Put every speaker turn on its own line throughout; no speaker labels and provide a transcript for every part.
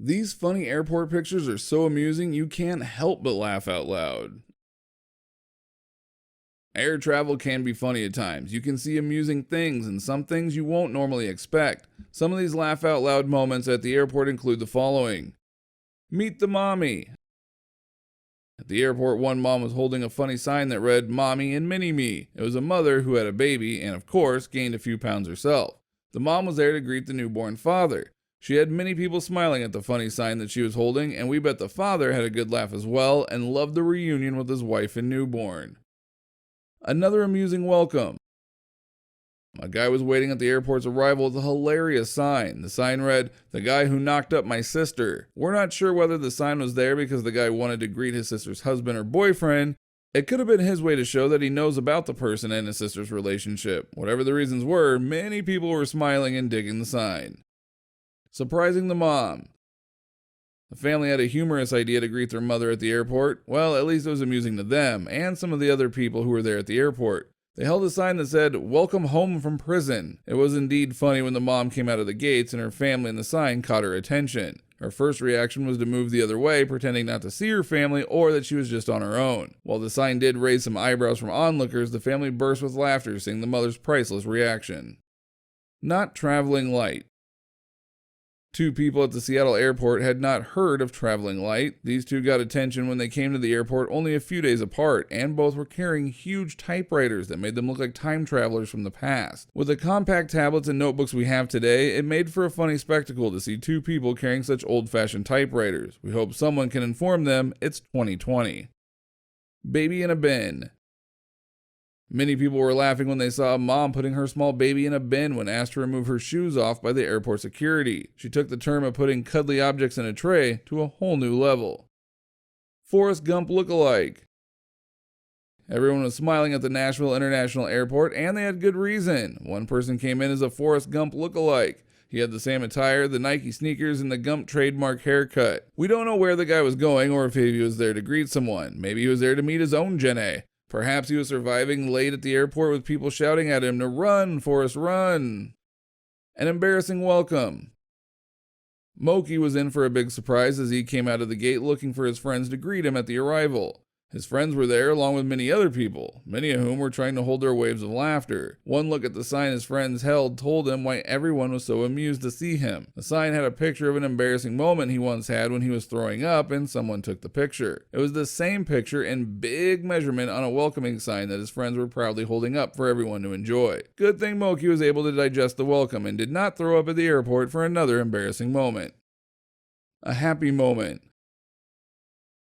These funny airport pictures are so amusing you can't help but laugh out loud. Air travel can be funny at times. You can see amusing things and some things you won't normally expect. Some of these laugh out loud moments at the airport include the following. Meet the mommy. At the airport, one mom was holding a funny sign that read Mommy and Mini-Me. It was a mother who had a baby and, of course, gained a few pounds herself. The mom was there to greet the newborn father. She had many people smiling at the funny sign that she was holding, and we bet the father had a good laugh as well and loved the reunion with his wife and newborn. Another amusing welcome. A guy was waiting at the airport's arrival with a hilarious sign. The sign read, "The guy who knocked up my sister." We're not sure whether the sign was there because the guy wanted to greet his sister's husband or boyfriend. It could have been his way to show that he knows about the person and his sister's relationship. Whatever the reasons were, many people were smiling and digging the sign. Surprising the mom. The family had a humorous idea to greet their mother at the airport. Well, at least it was amusing to them and some of the other people who were there at the airport. They held a sign that said, "Welcome home from prison." It was indeed funny when the mom came out of the gates and her family and the sign caught her attention. Her first reaction was to move the other way, pretending not to see her family or that she was just on her own. While the sign did raise some eyebrows from onlookers, the family burst with laughter seeing the mother's priceless reaction. Not traveling light. Two people at the Seattle airport had not heard of traveling light. These two got attention when they came to the airport only a few days apart, and both were carrying huge typewriters that made them look like time travelers from the past. With the compact tablets and notebooks we have today, it made for a funny spectacle to see two people carrying such old-fashioned typewriters. We hope someone can inform them it's 2020. Baby in a bin. Many people were laughing when they saw a mom putting her small baby in a bin when asked to remove her shoes off by the airport security. She took the term of putting cuddly objects in a tray to a whole new level. Forrest Gump lookalike. Everyone was smiling at the Nashville International Airport, and they had good reason. One person came in as a Forrest Gump lookalike. He had the same attire, the Nike sneakers, and the Gump trademark haircut. We don't know where the guy was going or if he was there to greet someone. Maybe he was there to meet his own Gen A. Perhaps he was surviving late at the airport with people shouting at him to run, Forrest, run. An embarrassing welcome. Moki was in for a big surprise as he came out of the gate looking for his friends to greet him at the arrival. His friends were there along with many other people, many of whom were trying to hold their waves of laughter. One look at the sign his friends held told him why everyone was so amused to see him. The sign had a picture of an embarrassing moment he once had when he was throwing up and someone took the picture. It was the same picture in big measurement on a welcoming sign that his friends were proudly holding up for everyone to enjoy. Good thing Moki was able to digest the welcome and did not throw up at the airport for another embarrassing moment. A happy moment.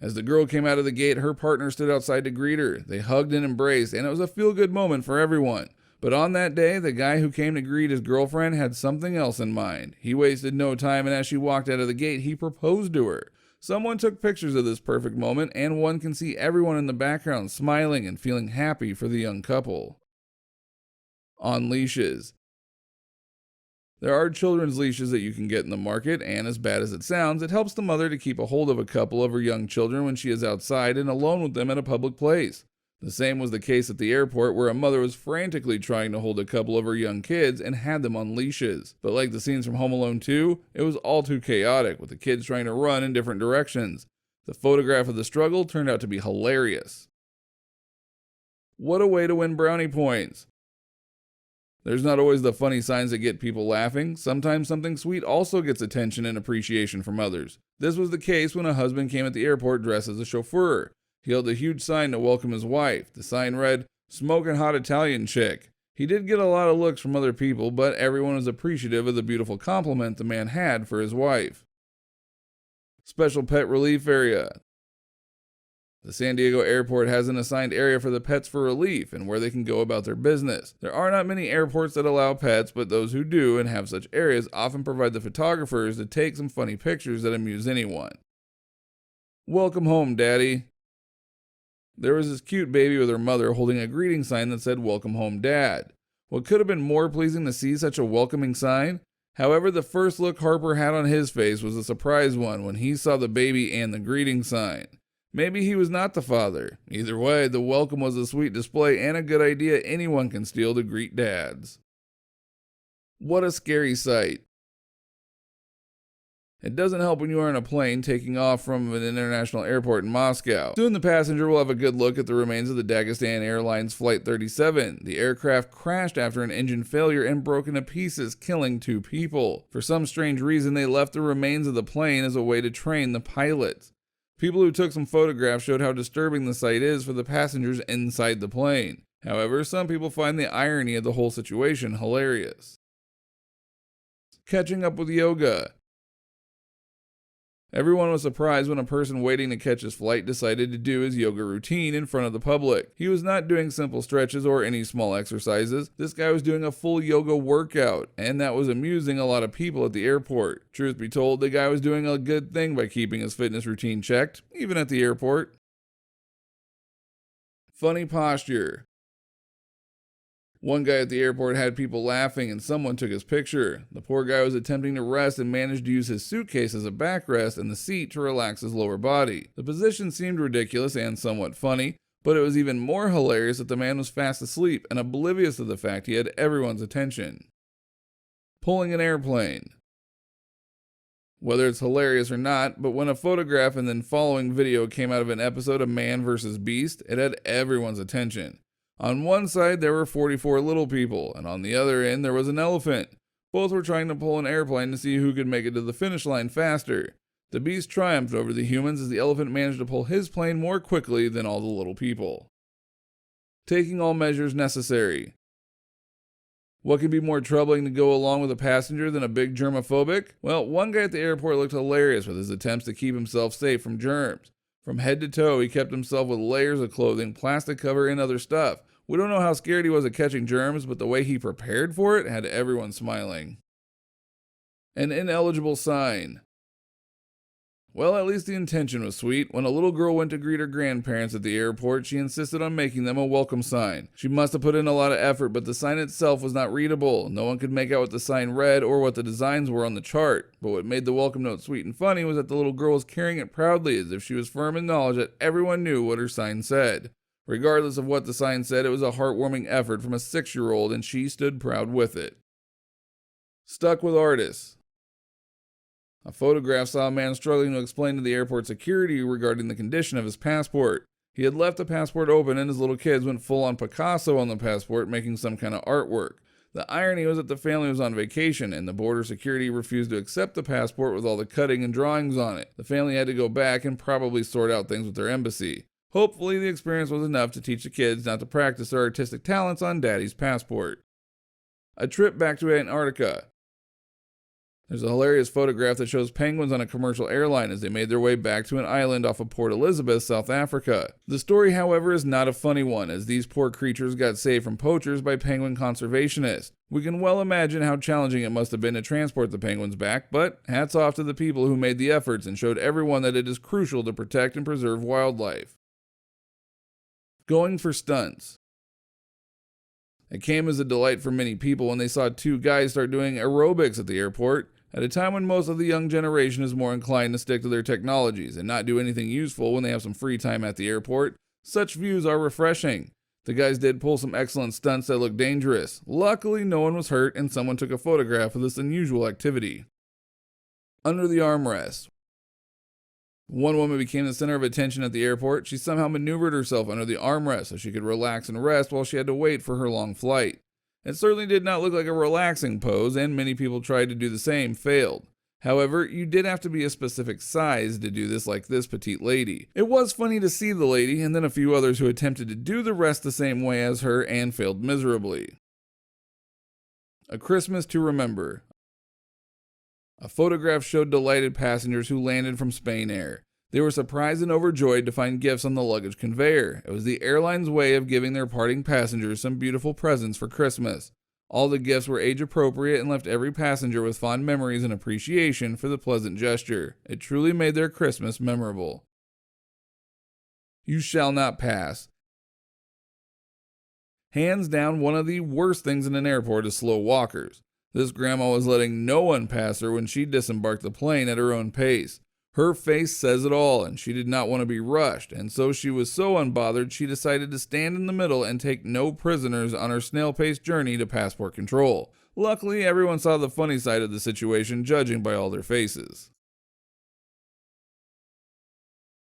As the girl came out of the gate, her partner stood outside to greet her. They hugged and embraced, and it was a feel-good moment for everyone. But on that day, the guy who came to greet his girlfriend had something else in mind. He wasted no time, and as she walked out of the gate, he proposed to her. Someone took pictures of this perfect moment, and one can see everyone in the background smiling and feeling happy for the young couple. On leashes. There are children's leashes that you can get in the market, and as bad as it sounds, it helps the mother to keep a hold of a couple of her young children when she is outside and alone with them at a public place. The same was the case at the airport, where a mother was frantically trying to hold a couple of her young kids and had them on leashes. But like the scenes from Home Alone 2, it was all too chaotic, with the kids trying to run in different directions. The photograph of the struggle turned out to be hilarious. What a way to win brownie points! There's not always the funny signs that get people laughing. Sometimes something sweet also gets attention and appreciation from others. This was the case when a husband came at the airport dressed as a chauffeur. He held a huge sign to welcome his wife. The sign read, "Smoking hot Italian chick." He did get a lot of looks from other people, but everyone was appreciative of the beautiful compliment the man had for his wife. Special pet relief area. The San Diego airport has an assigned area for the pets for relief and where they can go about their business. There are not many airports that allow pets, but those who do and have such areas often provide the photographers to take some funny pictures that amuse anyone. Welcome home, Daddy. There was this cute baby with her mother holding a greeting sign that said, "Welcome home, Dad." What could have been more pleasing to see such a welcoming sign? However, the first look Harper had on his face was a surprise one when he saw the baby and the greeting sign. Maybe he was not the father. Either way, the welcome was a sweet display and a good idea anyone can steal to greet dads. What a scary sight. It doesn't help when you are in a plane taking off from an international airport in Moscow. Soon the passenger will have a good look at the remains of the Dagestan Airlines Flight 37. The aircraft crashed after an engine failure and broke into pieces, killing 2 people. For some strange reason, they left the remains of the plane as a way to train the pilots. People who took some photographs showed how disturbing the sight is for the passengers inside the plane. However, some people find the irony of the whole situation hilarious. Catching up with yoga. Everyone was surprised when a person waiting to catch his flight decided to do his yoga routine in front of the public. He was not doing simple stretches or any small exercises. This guy was doing a full yoga workout, and that was amusing a lot of people at the airport. Truth be told, the guy was doing a good thing by keeping his fitness routine checked, even at the airport. Funny posture. One guy at the airport had people laughing and someone took his picture. The poor guy was attempting to rest and managed to use his suitcase as a backrest and the seat to relax his lower body. The position seemed ridiculous and somewhat funny, but it was even more hilarious that the man was fast asleep and oblivious of the fact he had everyone's attention. Pulling an airplane. Whether it's hilarious or not, but when a photograph and then following video came out of an episode of Man vs. Beast, it had everyone's attention. On one side there were 44 little people, and on the other end there was an elephant. Both were trying to pull an airplane to see who could make it to the finish line faster. The beast triumphed over the humans as the elephant managed to pull his plane more quickly than all the little people. Taking all measures necessary. What could be more troubling to go along with a passenger than a big germaphobic? Well, one guy at the airport looked hilarious with his attempts to keep himself safe from germs. From head to toe, he kept himself with layers of clothing, plastic cover, and other stuff. We don't know how scared he was of catching germs, but the way he prepared for it had everyone smiling. An ineligible sign. Well, at least the intention was sweet. When a little girl went to greet her grandparents at the airport, she insisted on making them a welcome sign. She must have put in a lot of effort, but the sign itself was not readable. No one could make out what the sign read or what the designs were on the chart. But what made the welcome note sweet and funny was that the little girl was carrying it proudly as if she was firm in knowledge that everyone knew what her sign said. Regardless of what the sign said, it was a heartwarming effort from a 6-year-old, and she stood proud with it. Stuck with artists. A photograph saw a man struggling to explain to the airport security regarding the condition of his passport. He had left the passport open and his little kids went full on Picasso on the passport, making some kind of artwork. The irony was that the family was on vacation and the border security refused to accept the passport with all the cutting and drawings on it. The family had to go back and probably sort out things with their embassy. Hopefully the experience was enough to teach the kids not to practice their artistic talents on daddy's passport. A trip back to Antarctica. There's a hilarious photograph that shows penguins on a commercial airline as they made their way back to an island off of Port Elizabeth, South Africa. The story, however, is not a funny one, as these poor creatures got saved from poachers by penguin conservationists. We can well imagine how challenging it must have been to transport the penguins back, but hats off to the people who made the efforts and showed everyone that it is crucial to protect and preserve wildlife. Going for stunts. It came as a delight for many people when they saw 2 guys start doing aerobics at the airport. At a time when most of the young generation is more inclined to stick to their technologies and not do anything useful when they have some free time at the airport, such views are refreshing. The guys did pull some excellent stunts that looked dangerous. Luckily, no one was hurt and someone took a photograph of this unusual activity. Under the armrest. One woman became the center of attention at the airport. She somehow maneuvered herself under the armrest so she could relax and rest while she had to wait for her long flight. It certainly did not look like a relaxing pose, and many people tried to do the same failed. However, you did have to be a specific size to do this like this petite lady. It was funny to see the lady and then a few others who attempted to do the rest the same way as her and failed miserably. A Christmas to remember. A photograph showed delighted passengers who landed from Spain Air. They were surprised and overjoyed to find gifts on the luggage conveyor. It was the airline's way of giving their parting passengers some beautiful presents for Christmas. All the gifts were age appropriate and left every passenger with fond memories and appreciation for the pleasant gesture. It truly made their Christmas memorable. You shall not pass. Hands down, one of the worst things in an airport is slow walkers. This grandma was letting no one pass her when she disembarked the plane at her own pace. Her face says it all, and she did not want to be rushed, and so she was so unbothered she decided to stand in the middle and take no prisoners on her snail-paced journey to passport control. Luckily, everyone saw the funny side of the situation, judging by all their faces.